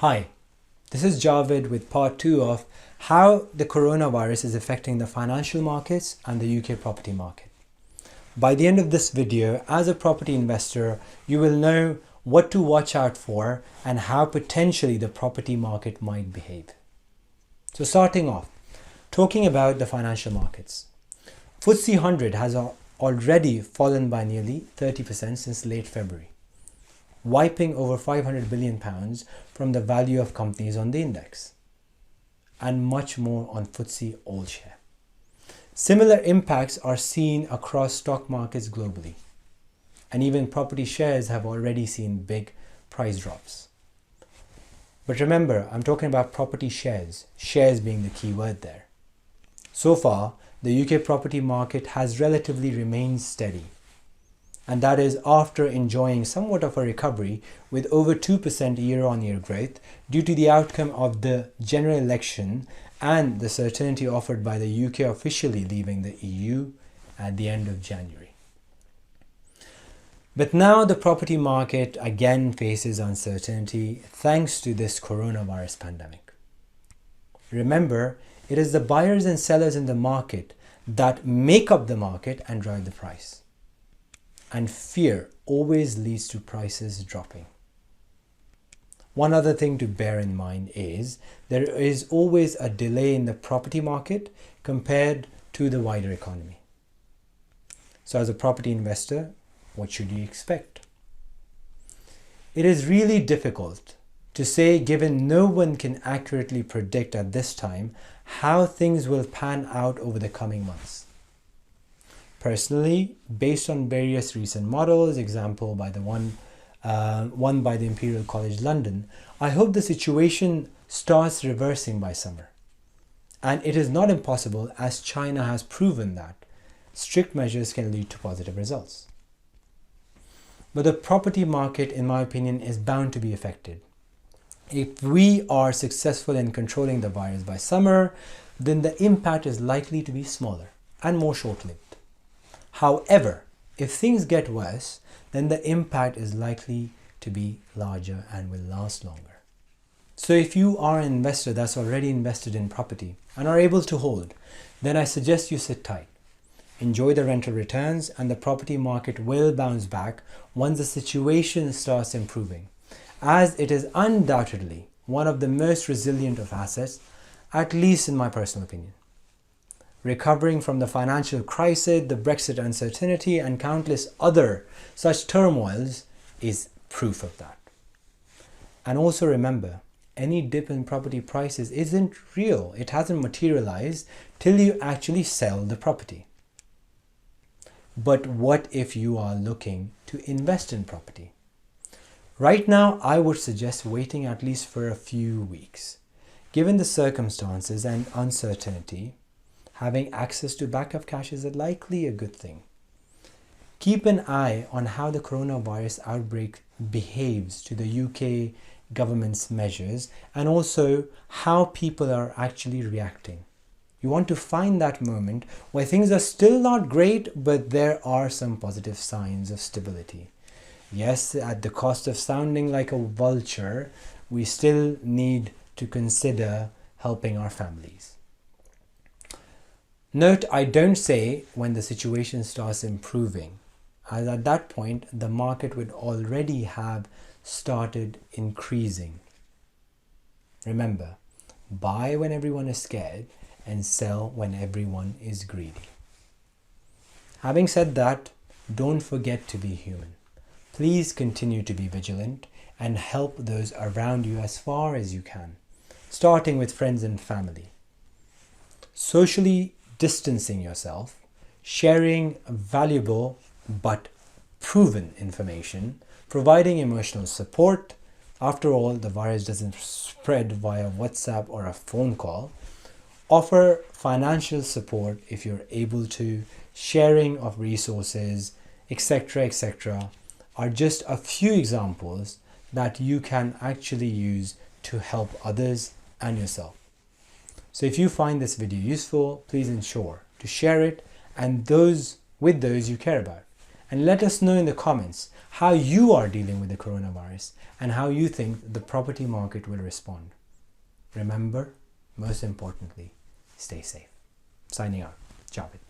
Hi, this is Javed with part 2 of how the coronavirus is affecting the financial markets and the UK property market. By the end of this video, as a property investor, you will know what to watch out for and how potentially the property market might behave. So starting off, talking about the financial markets. FTSE 100 has already fallen by nearly 30% since late February, wiping over £500 billion from the value of companies on the index, and much more on FTSE All-Share. Similar impacts are seen across stock markets globally, and even property shares have already seen big price drops. But remember, I'm talking about property shares being the key word there. So far, the UK property market has relatively remained steady, and that is after enjoying somewhat of a recovery with over 2% year-on-year growth due to the outcome of the general election and the certainty offered by the UK officially leaving the EU at the end of January. But now the property market again faces uncertainty thanks to this coronavirus pandemic. Remember, it is the buyers and sellers in the market that make up the market and drive the price. And fear always leads to prices dropping. One other thing to bear in mind is there is always a delay in the property market compared to the wider economy. So as a property investor, what should you expect? It is really difficult to say, given no one can accurately predict at this time how things will pan out over the coming months. Personally, based on various recent models, example by the one by the Imperial College London, I hope the situation starts reversing by summer. And it is not impossible, as China has proven that strict measures can lead to positive results. But the property market, in my opinion, is bound to be affected. If we are successful in controlling the virus by summer, then the impact is likely to be smaller and more short-lived. However, if things get worse, then the impact is likely to be larger and will last longer. So if you are an investor that's already invested in property and are able to hold, then I suggest you sit tight. Enjoy the rental returns, and the property market will bounce back once the situation starts improving, as it is undoubtedly one of the most resilient of assets, at least in my personal opinion. Recovering from the financial crisis, the Brexit uncertainty, and countless other such turmoils is proof of that. And also remember, any dip in property prices isn't real. It hasn't materialized till you actually sell the property. But what if you are looking to invest in property? Right now, I would suggest waiting at least for a few weeks. Given the circumstances and uncertainty, having access to backup cash is likely a good thing. Keep an eye on how the coronavirus outbreak behaves to the UK government's measures, and also how people are actually reacting. You want to find that moment where things are still not great, but there are some positive signs of stability. Yes, at the cost of sounding like a vulture, we still need to consider helping our families. Note, I don't say when the situation starts improving, as at that point the market would already have started increasing. Remember, buy when everyone is scared and sell when everyone is greedy. Having said that, don't forget to be human. Please continue to be vigilant and help those around you as far as you can, starting with friends and family. Socially distancing yourself, sharing valuable but proven information, providing emotional support. After all, the virus doesn't spread via WhatsApp or a phone call. Offer financial support if you're able to, sharing of resources, etc., are just a few examples that you can actually use to help others and yourself. So if you find this video useful, please ensure to share it with those you care about. and let us know in the comments how you are dealing with the coronavirus and how you think the property market will respond. Remember, most importantly, stay safe. Signing out, Javed.